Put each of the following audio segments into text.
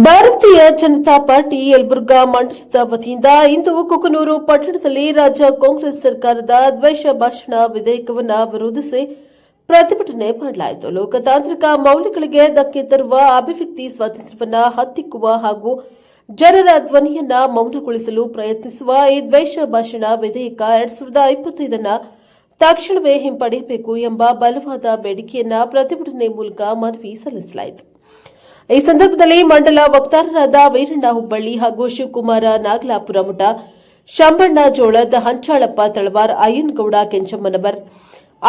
ಭಾರತೀಯ ಜನತಾ ಪಾರ್ಟಿ ಯಲಬುರ್ಗಾ ಮಂಡಲದ ವತಿಯಿಂದ ಇಂದು ಕುಕನೂರು ಪಟ್ಟಣದಲ್ಲಿ ರಾಜ್ಯ ಕಾಂಗ್ರೆಸ್ ಸರ್ಕಾರದ ದ್ವೇಷ ಭಾಷಣ ವಿಧೇಯಕವನ್ನು ವಿರೋಧಿಸಿ ಪ್ರತಿಭಟನೆ ಮಾಡಲಾಯಿತು. ಲೋಕತಾಂತ್ರಿಕ ಮೌಲ್ಯಗಳಿಗೆ ಧಕ್ಕೆ ತರುವ ಅಭಿವ್ಯಕ್ತಿ ಸ್ವಾತಂತ್ರ್ಯವನ್ನು ಹತ್ತಿಕ್ಕುವ ಹಾಗೂ ಜನರ ಧ್ವನಿಯನ್ನ ಮೌನಗೊಳಿಸಲು ಪ್ರಯತ್ನಿಸುವ ಈ ದ್ವೇಷ ಭಾಷಣ ವಿಧೇಯಕ 2025 ತಕ್ಷಣವೇ ಹಿಂಪಡೆಯಬೇಕು ಎಂಬ ಬಲವಾದ ಬೇಡಿಕೆಯನ್ನ ಪ್ರತಿಭಟನೆ ಮೂಲಕ ಮನವಿ ಸಲ್ಲಿಸಲಾಯಿತು. ಈ ಸಂದರ್ಭದಲ್ಲಿ ಮಂಡಲ ವಕ್ತಾರರಾದ ವೀರಣ್ಣ ಹುಬ್ಬಳ್ಳಿ ಹಾಗೂ ಶಿವಕುಮಾರ ನಾಗಲಾಪುರಮಠ, ಶಂಬಣ್ಣ ಜೋಳದ, ಹಂಚಾಳಪ್ಪ ತಳವಾರ್, ಅಯ್ಯನಗೌಡ ಕೆಂಚಮ್ಮನವರ್,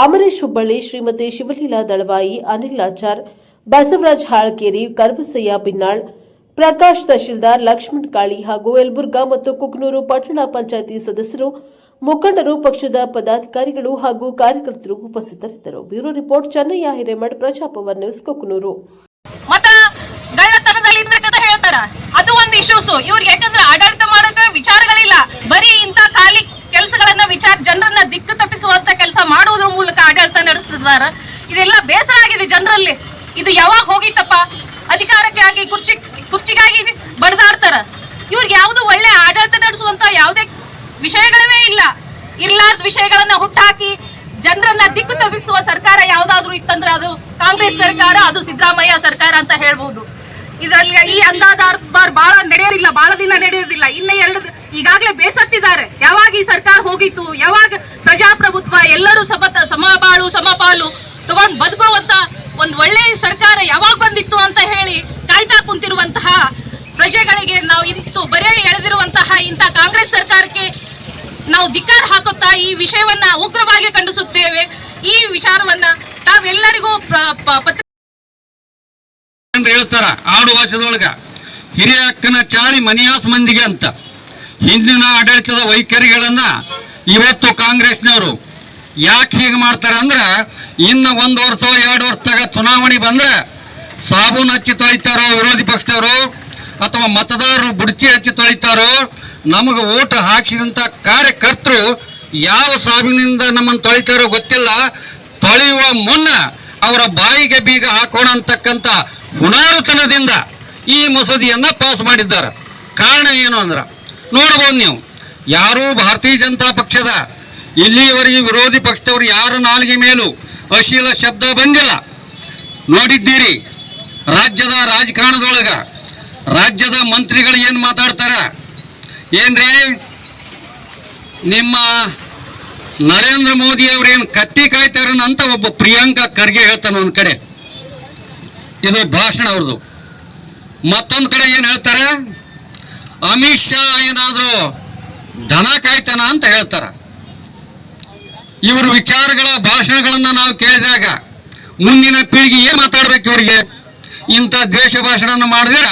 ಅಮರೇಶ್ ಹುಬ್ಬಳ್ಳಿ, ಶ್ರೀಮತಿ ಶಿವಲೀಲಾ ದಳವಾಯಿ, ಅನಿಲ್ ಆಚಾರ್, ಬಸವರಾಜ್ ಹಾಳ್ಕೇರಿ, ಕರ್ಬಸಯ್ಯ ಬಿನ್ನಾಳ್, ಪ್ರಕಾಶ್ ತಹಶೀಲ್ದಾರ್, ಲಕ್ಷ್ಮಣ್ ಕಾಳಿ ಹಾಗೂ ಯಲಬುರ್ಗಾ ಮತ್ತು ಕುಕನೂರು ಪಟ್ಟಣ ಪಂಚಾಯಿತಿ ಸದಸ್ಯರು, ಮುಖಂಡರು, ಪಕ್ಷದ ಪದಾಧಿಕಾರಿಗಳು ಹಾಗೂ ಕಾರ್ಯಕರ್ತರು ಉಪಸ್ಥಿತರಿದ್ದರು. Bureau report, Channayya Hiremath, Prajapower news, Kukanur. ಹೇಳ್ತಾರ ಅದು ಒಂದು ಇಶ್ಯೂಸ್ ಇವ್ರಿಗೆ. ಯಾಕಂದ್ರೆ ಆಡಳಿತ ಮಾಡೋಕೆ ವಿಚಾರಗಳಿಲ್ಲ, ಬರೀ ಇಂತ ಖಾಲಿ ಕೆಲಸಗಳನ್ನ ಜನರನ್ನ ದಿಕ್ಕು ತಪ್ಪಿಸುವಂತ ಕೆಲಸ ಮಾಡುವುದ್ರ ಮೂಲಕ ಆಡಳಿತ ನಡೆಸ್ತಿದ್ದಾರೆ. ಇದೆಲ್ಲ ಬೇಸರ ಆಗಿದೆ ಜನರಲ್ಲಿ. ಇದು ಯಾವಾಗ ಹೋಗಿತ್ತಪ್ಪ? ಅಧಿಕಾರಕ್ಕೆ ಆಗಿ ಕುರ್ಚಿಗಾಗಿ ಬಡದಾಡ್ತಾರ. ಇವ್ರಿಗೆ ಯಾವ್ದು ಒಳ್ಳೆ ಆಡಳಿತ ನಡೆಸುವಂತ ಯಾವುದೇ ವಿಷಯಗಳೇ ಇಲ್ಲ. ಇರ್ಲಾರ್ದ ವಿಷಯಗಳನ್ನ ಹುಟ್ಟಾಕಿ ಜನರನ್ನ ದಿಕ್ಕು ತಪ್ಪಿಸುವ ಸರ್ಕಾರ ಯಾವ್ದಾದ್ರು ಇತ್ತಂದ್ರೆ ಅದು ಕಾಂಗ್ರೆಸ್ ಸರ್ಕಾರ, ಅದು ಸಿದ್ದರಾಮಯ್ಯ ಸರ್ಕಾರ ಅಂತ ಹೇಳ್ಬಹುದು. ಇದರಲ್ಲಿ ಈ ಅಂದಾದಾರ್ ಬಹಳ ನಡೆಯೋದಿಲ್ಲ, ಬಹಳ ದಿನ ನಡೆಯೋದಿಲ್ಲ. ಈಗಾಗಲೇ ಬೇಸತ್ತಿದ್ದಾರೆ. ಯಾವಾಗ ಈ ಸರ್ಕಾರ ಹೋಗಿತ್ತು, ಯಾವಾಗ ಪ್ರಜಾಪ್ರಭುತ್ವ, ಎಲ್ಲರೂ ಸಮಬಾಳು ಸಮಪಾಲು ತಗೊಂಡು ಬದುಕುವಂತ ಒಂದು ಒಳ್ಳೆ ಸರ್ಕಾರ ಯಾವಾಗ ಬಂದಿತ್ತು ಅಂತ ಹೇಳಿ ಕಾಯ್ತಾ ಕುಂತಿರುವಂತಹ ಪ್ರಜೆಗಳಿಗೆ ನಾವು ಇಂತು ಬರೇ ಎಳೆದಿರುವಂತಹ ಇಂಥ ಕಾಂಗ್ರೆಸ್ ಸರ್ಕಾರಕ್ಕೆ ನಾವು ಧಿಕ್ಕಾರ ಹಾಕುತ್ತಾ ಈ ವಿಷಯವನ್ನ ಉಗ್ರವಾಗಿ ಖಂಡಿಸುತ್ತೇವೆ. ಈ ವಿಚಾರವನ್ನ ತಾವೆಲ್ಲರಿಗೂ ಹೇಳ್ತಾರ ಆಡು ಭಾಷೆದೊಳಗ, ಹಿರಿಯ ಅಕ್ಕನ ಚಾಳಿ ಮನಿಯಾಸ್ ಮಂದಿಗೆ ಅಂತ. ಹಿಂದಿನ ಆಡಳಿತದ ವೈಖರಿಗಳನ್ನ ಇವತ್ತು ಕಾಂಗ್ರೆಸ್ನವರು ಯಾಕೆ ಹೀಗೆ ಮಾಡ್ತಾರೆ ಅಂದ್ರೆ, ಇನ್ನು 1 ವರ್ಷ 2 ವರ್ಷದಾಗ ಚುನಾವಣೆ ಬಂದ್ರೆ ಸಾಬೂನು ಹಚ್ಚಿ ತೊಳಿತಾರೋ ವಿರೋಧಿ ಪಕ್ಷದವರು, ಅಥವಾ ಮತದಾರರು ಬುಡ್ಚಿ ಹಚ್ಚಿ ತೊಳಿತಾರೋ, ನಮಗೆ ಓಟ್ ಹಾಕಿಸಿದಂಥ ಕಾರ್ಯಕರ್ತರು ಯಾವ ಸಾಬೂನಿಂದ ನಮ್ಮನ್ನು ತೊಳಿತಾರೋ ಗೊತ್ತಿಲ್ಲ. ತೊಳೆಯುವ ಮುನ್ನ ಅವರ ಬಾಯಿಗೆ ಬೀಗ ಹಾಕೋಣ ಅಂತಕ್ಕಂಥ ಹುಣಾರುತನದಿಂದ ಈ ಮಸೂದೆಯನ್ನ ಪಾಸ್ ಮಾಡಿದ್ದಾರೆ. ಕಾರಣ ಏನು ಅಂದ್ರೆ ನೋಡ್ಬೋದು ನೀವು, ಯಾರೂ ಭಾರತೀಯ ಜನತಾ ಪಕ್ಷದ ಇಲ್ಲಿಯವರೆಗೆ ವಿರೋಧಿ ಪಕ್ಷದವರು ಯಾರ ನಾಲಿಗೆ ಮೇಲೂ ಅಶ್ಲೀಲ ಶಬ್ದ ಬಂದಿಲ್ಲ. ನೋಡಿದ್ದೀರಿ, ರಾಜ್ಯದ ರಾಜಕಾರಣದೊಳಗ ರಾಜ್ಯದ ಮಂತ್ರಿಗಳು ಏನು ಮಾತಾಡ್ತಾರ ಏನ್ರಿ, ನಿಮ್ಮ ನರೇಂದ್ರ ಮೋದಿ ಅವ್ರೇನು ಕತ್ತಿ ಕಾಯ್ತಾರನಂತ ಒಬ್ಬ ಪ್ರಿಯಾಂಕಾ ಖರ್ಗೆ ಹೇಳ್ತಾನೆ ಒಂದ್ ಕಡೆ, ಇದು ಭಾಷಣ ಅವ್ರದ್ದು. ಮತ್ತೊಂದು ಕಡೆ ಏನು ಹೇಳ್ತಾರೆ, ಅಮಿತ್ ಶಾ ಏನಾದರೂ ದನ ಕಾಯ್ತಾನ ಅಂತ ಹೇಳ್ತಾರ. ಇವ್ರ ವಿಚಾರಗಳ ಭಾಷಣಗಳನ್ನ ನಾವು ಕೇಳಿದಾಗ ಮುಂದಿನ ಪೀಳಿಗೆ ಏನ್ ಮಾತಾಡ್ಬೇಕು ಇವರಿಗೆ? ಇಂಥ ದ್ವೇಷ ಭಾಷಣ ಮಾಡಿದ್ರೆ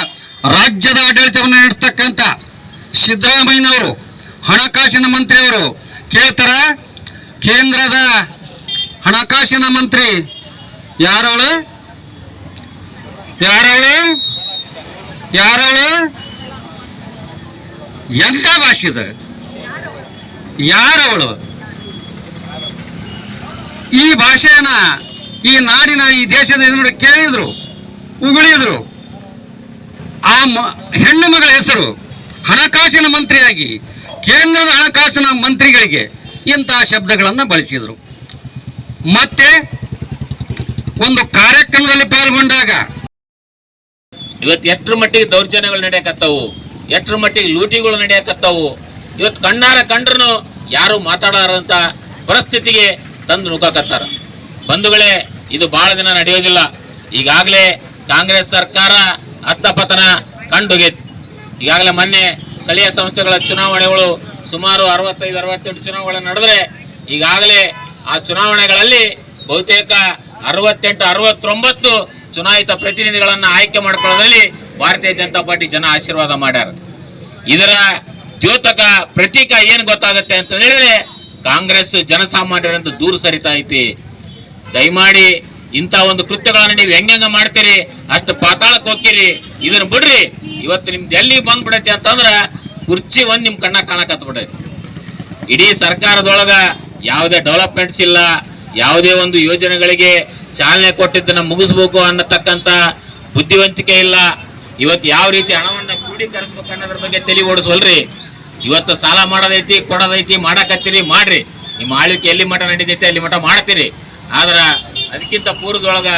ರಾಜ್ಯದ ಆಡಳಿತವನ್ನು ನಡೆಸ್ತಕ್ಕಂಥ ಸಿದ್ದರಾಮಯ್ಯನವರು, ಹಣಕಾಸಿನ ಮಂತ್ರಿಯವರು ಕೇಳ್ತಾರ. ಕೇಂದ್ರದ ಹಣಕಾಸಿನ ಮಂತ್ರಿ ಯಾರವಳು ಎಂತ ಭಾಷೆದ ಯಾರವಳು? ಈ ಭಾಷೆಯನ್ನ ಈ ನಾಡಿನ ಈ ದೇಶದ ಎದುರು ಕೇಳಿದ್ರು, ಉಗುಳಿದ್ರು. ಆ ಹೆಣ್ಣು ಮಗಳ ಹೆಸರು ಹಣಕಾಸಿನ ಮಂತ್ರಿಯಾಗಿ ಕೇಂದ್ರದ ಹಣಕಾಸಿನ ಮಂತ್ರಿಗಳಿಗೆ ಇಂತಹ ಶಬ್ದಗಳನ್ನು ಬಳಸಿದರು. ಮತ್ತೆ ಒಂದು ಕಾರ್ಯಕ್ರಮದಲ್ಲಿ ಪಾಲ್ಗೊಂಡಾಗ ಇವತ್ತು ಎಷ್ಟರ ಮಟ್ಟಿಗೆ ದೌರ್ಜನ್ಯಗಳು ನಡೆಯಕತ್ತವು, ಎಷ್ಟರ ಮಟ್ಟಿಗೆ ಲೂಟಿಗಳು ನಡೆಯಕತ್ತವು. ಇವತ್ತು ಕಣ್ಣಾರ ಕಂಡ್ರು ಯಾರು ಮಾತಾಡಾರಂತ ಪರಿಸ್ಥಿತಿಗೆ ತಂದು ನುಗ್ಗಕತ್ತಾರ. ಬಂಧುಗಳೇ, ಇದು ಬಹಳ ದಿನ ನಡೆಯೋದಿಲ್ಲ. ಈಗಾಗಲೇ ಕಾಂಗ್ರೆಸ್ ಸರ್ಕಾರ ಹತ್ತಪತನ ಕಂಡುಗೈತಿ. ಈಗಾಗಲೇ ಮೊನ್ನೆ ಸ್ಥಳೀಯ ಸಂಸ್ಥೆಗಳ ಚುನಾವಣೆಗಳು ಸುಮಾರು 65-68 ಚುನಾವಣೆ ನಡೆದ್ರೆ, ಈಗಾಗಲೇ ಆ ಚುನಾವಣೆಗಳಲ್ಲಿ ಬಹುತೇಕ 68-69 ಚುನಾಯಿತ ಪ್ರತಿನಿಧಿಗಳನ್ನ ಆಯ್ಕೆ ಮಾಡ್ಕೊಳ್ಳೋದ್ರಲ್ಲಿ ಭಾರತೀಯ ಜನತಾ ಪಾರ್ಟಿ ಜನ ಆಶೀರ್ವಾದ ಮಾಡ್ಯಾರ. ಇದರ ದ್ಯೋತಕ ಪ್ರತೀಕ ಏನ್ ಗೊತ್ತಾಗುತ್ತೆ ಅಂತ ಹೇಳಿದ್ರೆ, ಕಾಂಗ್ರೆಸ್ ಜನಸಾಮಾನ್ಯರಂತ ದೂರ ಸರಿತಾ ಐತಿ. ದಯಮಾಡಿ ಇಂಥ ಒಂದು ಕೃತ್ಯಗಳನ್ನು ನೀವು ಹೆಂಗ ಮಾಡ್ತೀರಿ, ಅಷ್ಟು ಪಾತಾಳಕ್ಕೆ ಹೋಗ್ತೀರಿ. ಇದನ್ನ ಬಿಡ್ರಿ. ಇವತ್ತು ನಿಮ್ದು ಎಲ್ಲಿ ಬಂದ್ಬಿಡೈತಿ ಅಂತಂದ್ರ ಕುರ್ಚಿ ಒಂದ್ ನಿಮ್ ಕಣ್ಣ ಕಾಣಕತ್ ಬಿಡೈತಿ. ಇಡೀ ಸರ್ಕಾರದೊಳಗ ಯಾವುದೇ ಡೆವಲಪ್ಮೆಂಟ್ಸ್ ಇಲ್ಲ, ಯಾವುದೇ ಒಂದು ಯೋಜನೆಗಳಿಗೆ ಚಾಲನೆ ಕೊಟ್ಟಿದ್ದನ್ನ ಮುಗಿಸ್ಬೇಕು ಅನ್ನತಕ್ಕಂಥ ಬುದ್ಧಿವಂತಿಕೆ ಇಲ್ಲ. ಇವತ್ತು ಯಾವ ರೀತಿ ಹಣವನ್ನ ಕ್ರೋಢೀಕರಿಸ್ಬೇಕು ಅನ್ನೋದ್ರ ಬಗ್ಗೆ ತಲೆ ಓಡಿಸ್ವಲ್ರಿ. ಇವತ್ತು ಸಾಲ ಮಾಡೋದೈತಿ, ಕೊಡೋದೈತಿ, ಮಾಡಕತ್ತೀರಿ, ಮಾಡ್ರಿ. ನಿಮ್ಮ ಆಳ್ವಿಕೆ ಎಲ್ಲಿ ಮಠ ನಡೀತೈತೆ ಅಲ್ಲಿ ಮಠ ಮಾಡ್ತೀರಿ. ಆದ್ರ ಅದಕ್ಕಿಂತ ಪೂರ್ವದೊಳಗ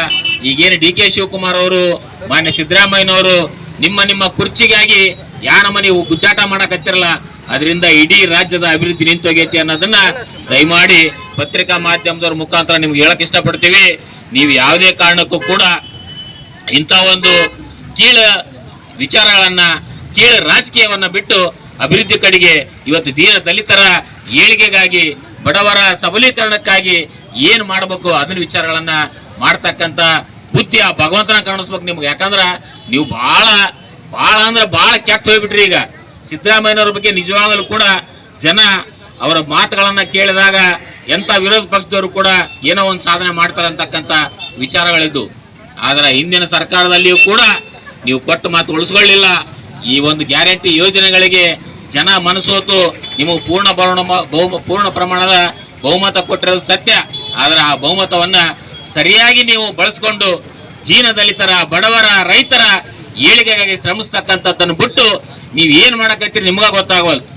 ಈಗೇನು DK ಶಿವಕುಮಾರ್ ಅವರು, ಮಾನ್ಯ ಸಿದ್ದರಾಮಯ್ಯನವರು ನಿಮ್ಮ ಕುರ್ಚಿಗಾಗಿ ಯಾನಮ್ಮ ನೀವು ಗುದ್ದಾಟ ಮಾಡಕತ್ತಿರಲ್ಲ, ಅದರಿಂದ ಇಡೀ ರಾಜ್ಯದ ಅಭಿವೃದ್ಧಿ ನಿಂತೋಗೈತಿ ಅನ್ನೋದನ್ನ ದಯಮಾಡಿ ಪತ್ರಿಕಾ ಮಾಧ್ಯಮದವ್ರ ಮುಖಾಂತರ ನಿಮ್ಗೆ ಹೇಳಕ್ ಇಷ್ಟಪಡ್ತೀವಿ. ನೀವು ಯಾವುದೇ ಕಾರಣಕ್ಕೂ ಕೂಡ ಇಂಥ ಒಂದು ಕೀಳ ವಿಚಾರಗಳನ್ನ, ಕೀಳ ರಾಜಕೀಯವನ್ನ ಬಿಟ್ಟು ಅಭಿವೃದ್ಧಿ ಕಡೆಗೆ ಇವತ್ತು ದೀನ ದಲಿತರ ಏಳಿಗೆಗಾಗಿ, ಬಡವರ ಸಬಲೀಕರಣಕ್ಕಾಗಿ ಏನ್ ಮಾಡಬೇಕು ಅದನ್ನ ವಿಚಾರಗಳನ್ನ ಮಾಡ್ತಕ್ಕಂಥ ಬುದ್ಧಿ ಆ ಭಗವಂತನ ಕಾಣಿಸ್ಬೇಕು ನಿಮ್ಗೆ. ಯಾಕಂದ್ರ ನೀವು ಬಹಳ ಕೆಟ್ಟ ಹೋಗ್ಬಿಟ್ರಿ. ಈಗ ಸಿದ್ದರಾಮಯ್ಯನವ್ರ ಬಗ್ಗೆ ನಿಜವಾಗಲೂ ಕೂಡ ಜನ ಅವರ ಮಾತುಗಳನ್ನ ಕೇಳಿದಾಗ ಎಂತ ವಿರೋಧ ಪಕ್ಷದವರು ಕೂಡ ಏನೋ ಒಂದು ಸಾಧನೆ ಮಾಡ್ತಾರೆ ಅಂತಕ್ಕಂಥ ವಿಚಾರಗಳಿದ್ದು. ಆದ್ರೆ ಹಿಂದಿನ ಸರ್ಕಾರದಲ್ಲಿಯೂ ಕೂಡ ನೀವು ಕೊಟ್ಟ ಮಾತು ಉಳಿಸ್ಕೊಳ್ಳಿಲ್ಲ. ಈ ಒಂದು ಗ್ಯಾರಂಟಿ ಯೋಜನೆಗಳಿಗೆ ಜನ ಮನಸೋತು ನಿಮಗೆ ಪೂರ್ಣ ಪ್ರಮಾಣದ ಬಹುಮತ ಕೊಟ್ಟಿರೋದು ಸತ್ಯ. ಆದ್ರೆ ಆ ಬಹುಮತವನ್ನ ಸರಿಯಾಗಿ ನೀವು ಬಳಸ್ಕೊಂಡು ದೀನ ದಲಿತರ, ಬಡವರ, ರೈತರ ಏಳಿಗೆಗಾಗಿ ಶ್ರಮಿಸ್ತಕ್ಕಂಥದ್ದನ್ನು ಬಿಟ್ಟು ನೀವು ಏನ್ ಮಾಡಕತ್ತೀರಿ ನಿಮ್ಗ ಗೊತ್ತಾಗವಲ್ತು.